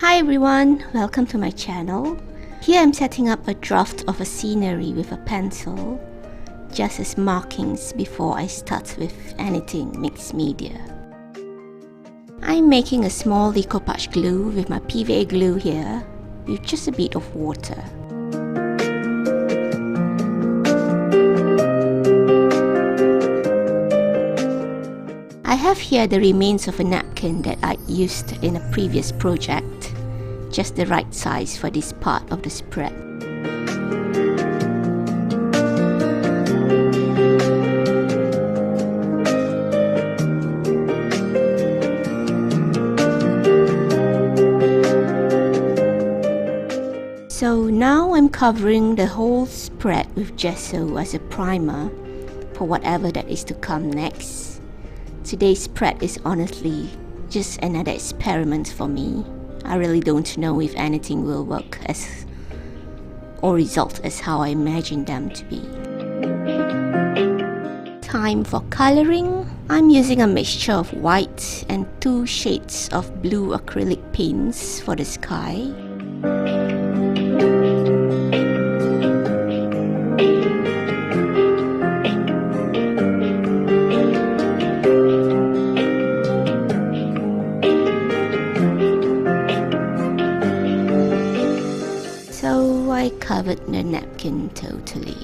Hi everyone, welcome to my channel. Here I'm setting up a draft of a scenery with a pencil, just as markings before I start with anything mixed media. I'm making a small decoupage glue with my PVA glue here, with just a bit of water. I have here the remains of a napkin that I used in a previous project, just the right size for this part of the spread. So now I'm covering the whole spread with gesso as a primer for whatever that is to come next. Today's spread is honestly just another experiment for me. I really don't know if anything will work as or result as how I imagine them to be. Time for coloring. I'm using a mixture of white and 2 shades of blue acrylic paints for the sky. So I covered the napkin totally.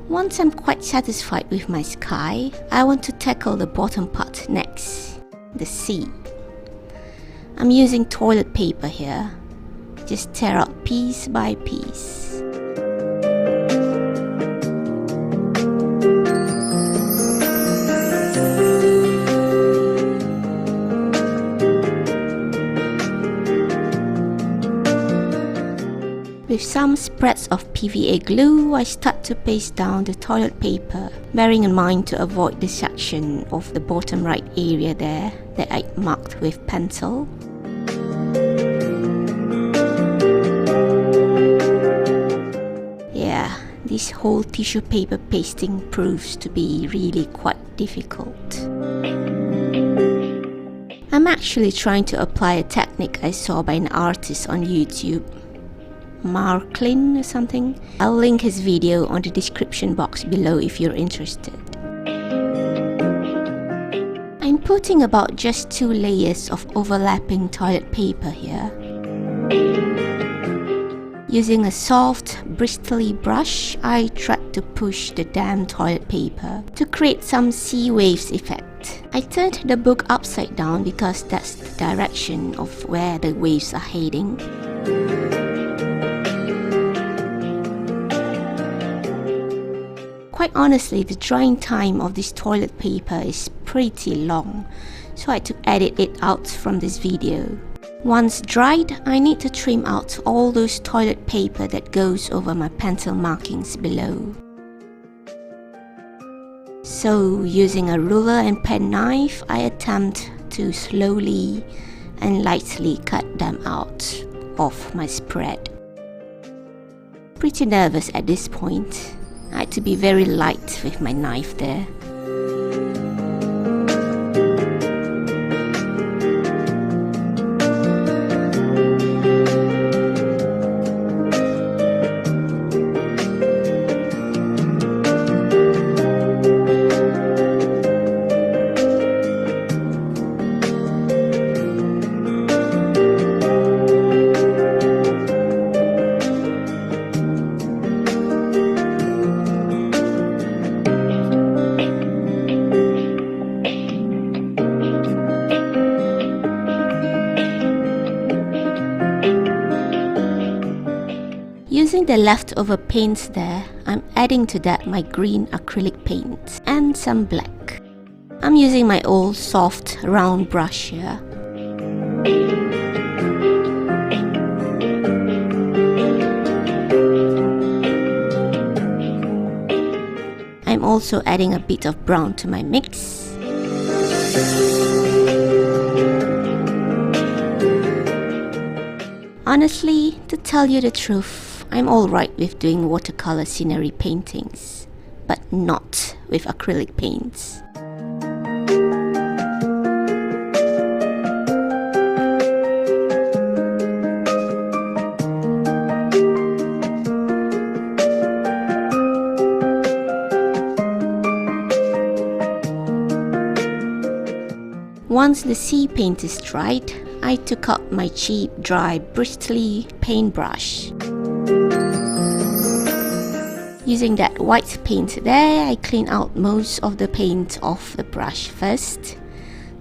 Once I'm quite satisfied with my sky, I want to tackle the bottom part next, the sea. I'm using toilet paper here. Just tear out piece by piece. With some spreads of PVA glue, I start to paste down the toilet paper, bearing in mind to avoid the section of the bottom right area there that I marked with pencil. Yeah, this whole tissue paper pasting proves to be really quite difficult. I'm actually trying to apply a technique I saw by an artist on YouTube, Marklin or something. I'll link his video on the description box below if you're interested. I'm putting about just 2 layers of overlapping toilet paper here. Using a soft, bristly brush, I tried to push the damn toilet paper to create some sea waves effect. I turned the book upside down because that's the direction of where the waves are heading. Quite honestly, the drying time of this toilet paper is pretty long, so I had to edit it out from this video. Once dried, I need to trim out all those toilet paper that goes over my pencil markings below. So, using a ruler and pen knife, I attempt to slowly and lightly cut them out of my spread. Pretty nervous at this point. I had to be very light with my knife there. Using the leftover paints there, I'm adding to that my green acrylic paint and some black. I'm using my old soft round brush here. also adding a bit of brown to my mix. Honestly, to tell you the truth, I'm alright with doing watercolor scenery paintings, but not with acrylic paints. Once the sea paint is dried, I took out my cheap, dry, bristly paintbrush. Using that white paint there, I clean out most of the paint off the brush first,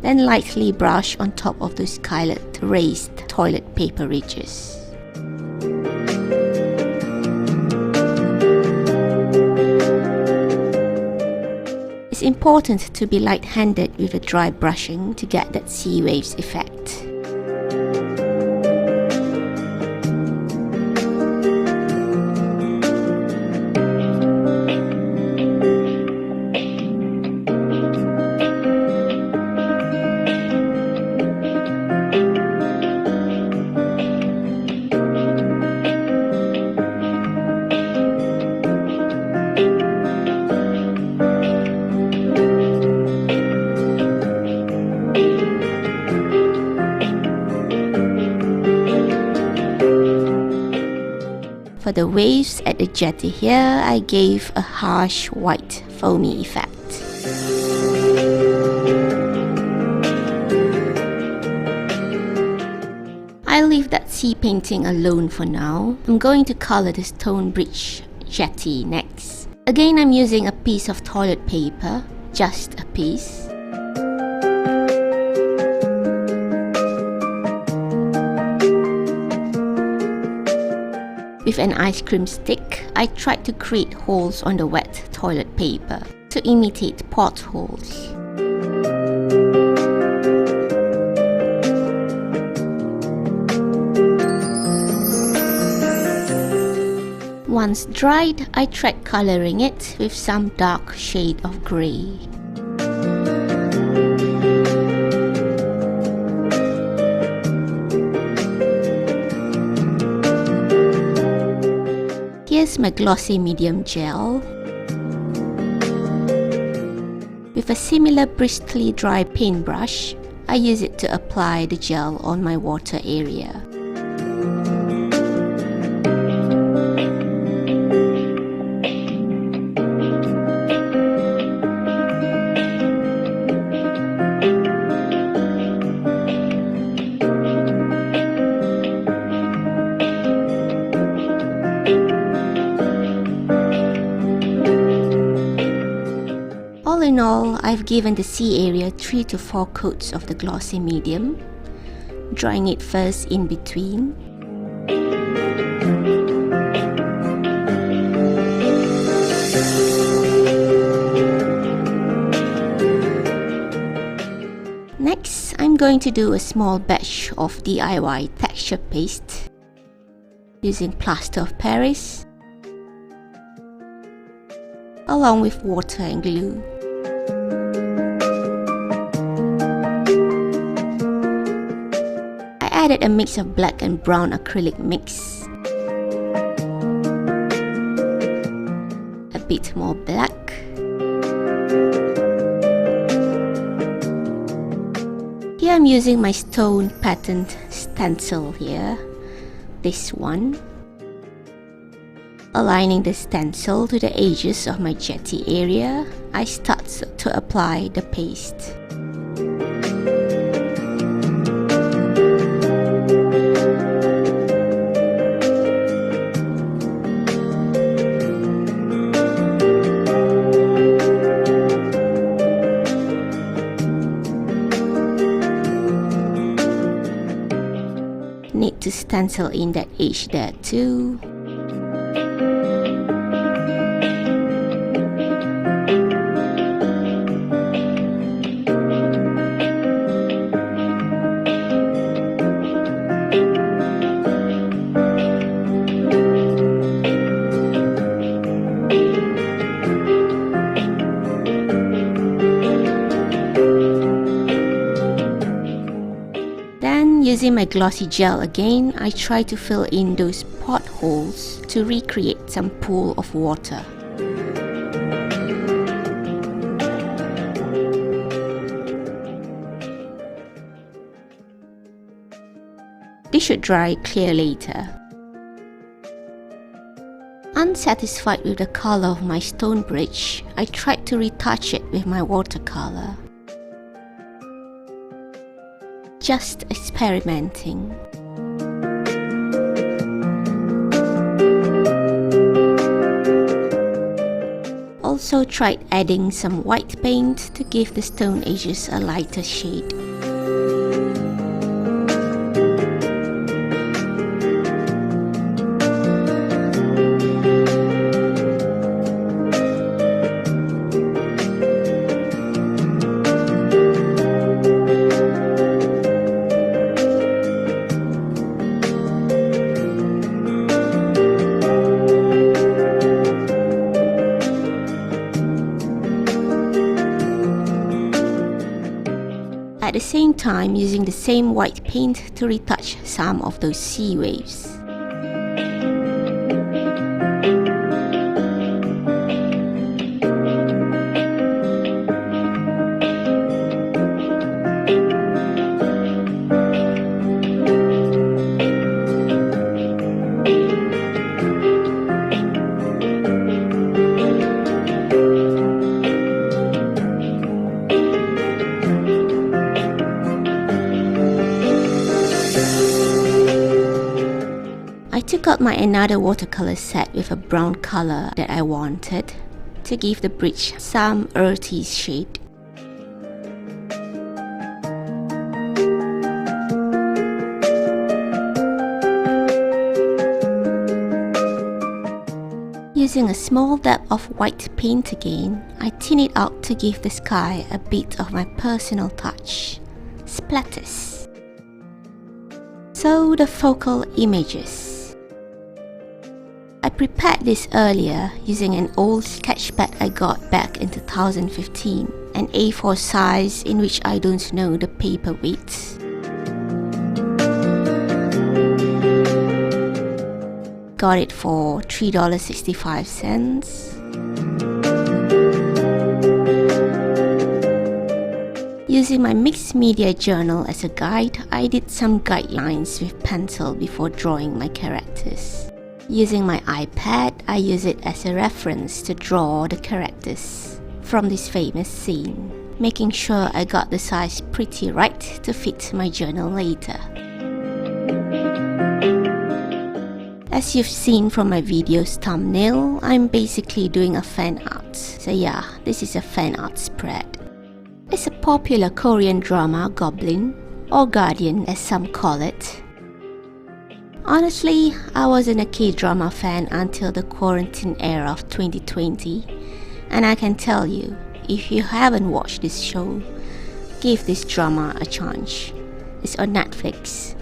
then lightly brush on top of those skylit raised toilet paper ridges. It's important to be light-handed with the dry brushing to get that sea waves effect. For the waves at the jetty here, I gave a harsh white foamy effect. I'll leave that sea painting alone for now. I'm going to color the Stonebridge jetty next. Again, I'm using a piece of toilet paper, just a piece. With an ice cream stick, I tried to create holes on the wet toilet paper to imitate potholes. Once dried, I tried coloring it with some dark shade of grey. Here's my glossy medium gel. With a similar bristly dry paintbrush, I use it to apply the gel on my water area. All in all, I've given the sea area 3 to 4 coats of the glossy medium, drying it first in between. Next, I'm going to do a small batch of DIY texture paste using plaster of Paris along with water and glue. I added a mix of black and brown acrylic mix, a bit more black, here I'm using my stone patterned stencil here, this one, aligning the stencil to the edges of my jetty area. I start to apply the paste. Need to stencil in that edge there too. Using my glossy gel again, I try to fill in those potholes to recreate some pool of water. They should dry clear later. Unsatisfied with the color of my stone bridge, I tried to retouch it with my watercolor. Just experimenting. Also tried adding some white paint to give the stone edges a lighter shade. At the same time, using the same white paint to retouch some of those sea waves. I took out my another watercolor set with a brown color that I wanted to give the bridge some earthy shade. Using a small dab of white paint again, I thin it out to give the sky a bit of my personal touch. Splatters. So the focal images. I prepared this earlier using an old sketchpad I got back in 2015, an A4 size in which I don't know the paper weight. Got it for $3.65. Using my mixed media journal as a guide, I did some guidelines with pencil before drawing my characters. Using my iPad, I use it as a reference to draw the characters from this famous scene, making sure I got the size pretty right to fit my journal later. As you've seen from my video's thumbnail, I'm basically doing a fan art. So yeah, this is a fan art spread. It's a popular Korean drama, Goblin, or Guardian as some call it. Honestly, I wasn't a K-drama fan until the quarantine era of 2020, and I can tell you, if you haven't watched this show, give this drama a chance. It's on Netflix.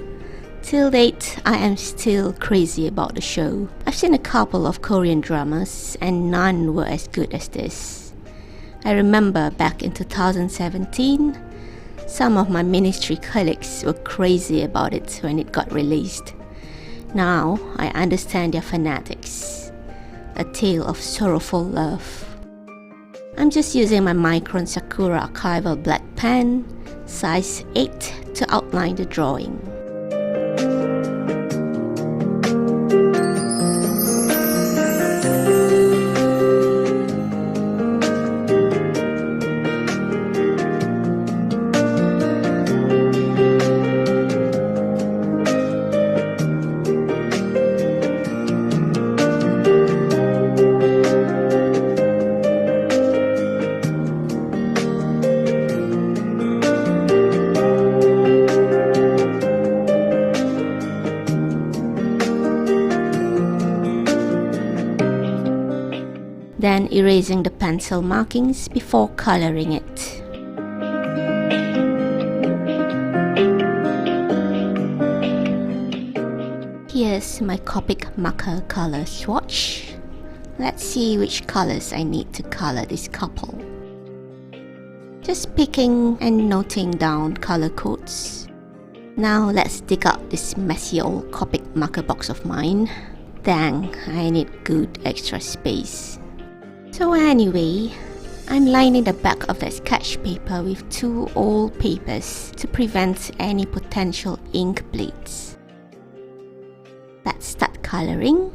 Till date, I am still crazy about the show. I've seen a couple of Korean dramas and none were as good as this. I remember back in 2017, some of my ministry colleagues were crazy about it when it got released. Now, I understand their fanatics. A tale of sorrowful love. I'm just using my Micron Sakura Archival black pen, size 8, to outline the drawing. Then erasing the pencil markings before coloring it. Here's my Copic marker color swatch. Let's see which colors I need to color this couple. Just picking and noting down color codes. Now let's dig out this messy old Copic marker box of mine. Dang, I need good extra space. So anyway, I'm lining the back of the sketch paper with 2 old papers to prevent any potential ink bleeds. Let's start coloring.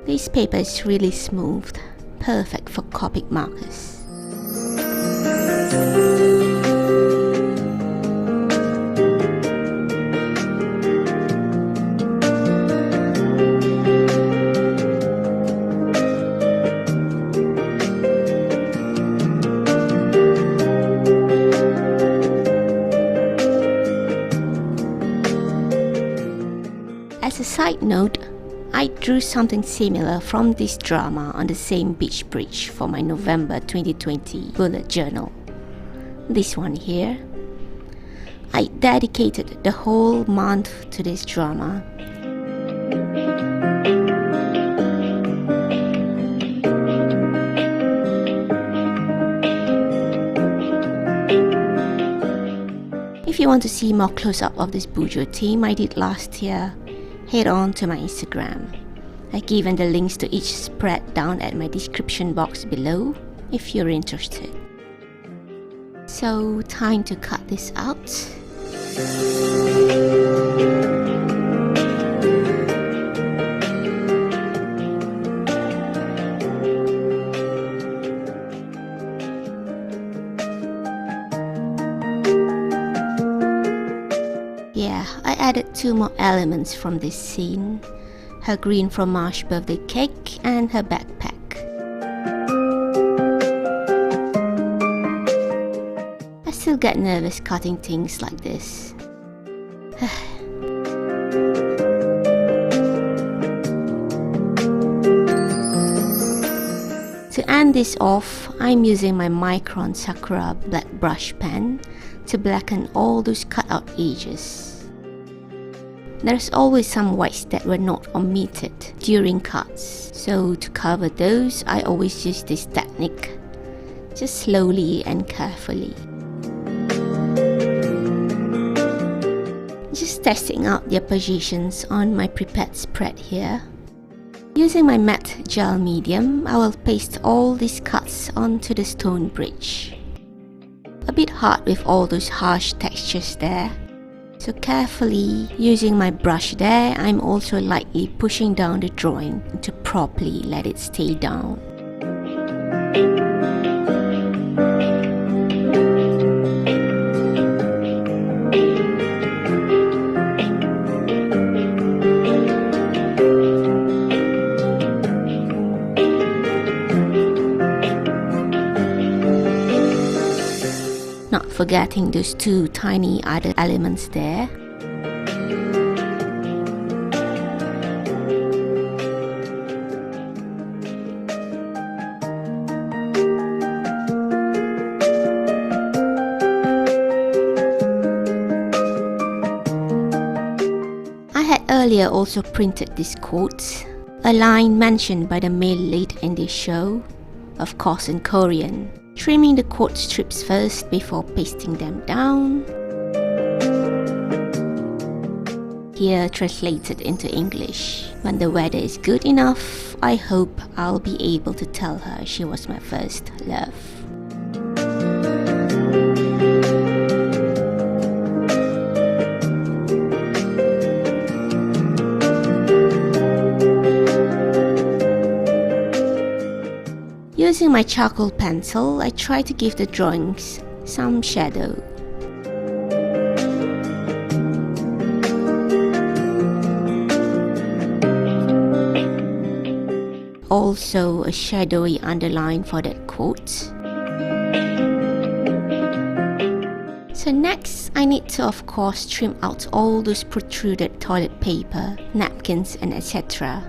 This paper is really smooth, perfect for Copic markers. As a side note, I drew something similar from this drama on the same beach bridge for my November 2020 bullet journal. This one here. I dedicated the whole month to this drama. If you want to see more close-up of this Bujo team I did last year, head on to my Instagram. I've given the links to each spread down at my description box below if you're interested. So time to cut this out. Yeah, I added 2 more elements from this scene. Her green fromage birthday cake and her backpack. I still get nervous cutting things like this. To end this off, I'm using my Micron Sakura black brush pen to blacken all those cutout edges. There's always some whites that were not omitted during cuts, so to cover those I always use this technique, just slowly and carefully. Just testing out their positions on my prepared spread here. Using my matte gel medium, I will paste all these cuts onto the stone bridge. A bit hard with all those harsh textures there. So carefully using my brush there, I'm also lightly pushing down the drawing to properly let it stay down. Not forgetting those 2 tiny other elements there. I had earlier also printed this quote, a line mentioned by the male lead in this show, of course in Korean. Trimming the quote strips first before pasting them down. Here translated into English. When the weather is good enough, I hope I'll be able to tell her she was my first love. Using my charcoal pencil, I try to give the drawings some shadow. Also a shadowy underline for that quote. So next, I need to of course trim out all those protruded toilet paper, napkins and etc.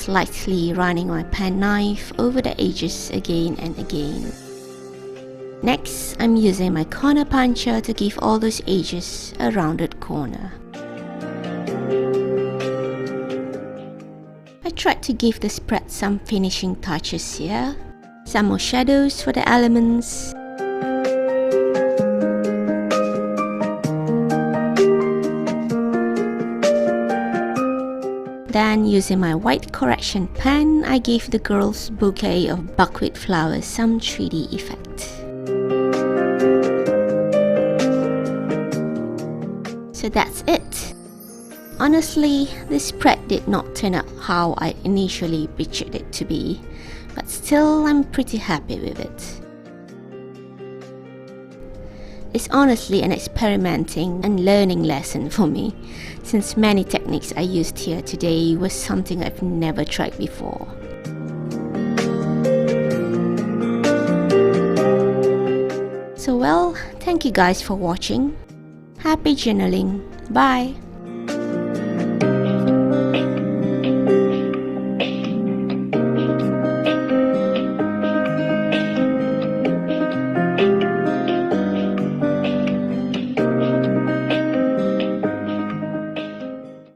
lightly running my pen knife over the edges again and again. Next, I'm using my corner puncher to give all those edges a rounded corner. I tried to give the spread some finishing touches here, some more shadows for the elements. Then, using my white correction pen, I gave the girl's bouquet of buckwheat flowers some 3D effect. So that's it. Honestly, this spread did not turn out how I initially pictured it to be, but still I'm pretty happy with it. It's honestly an experimenting and learning lesson for me, since many techniques I used here today was something I've never tried before. So well, thank you guys for watching. Happy journaling. Bye.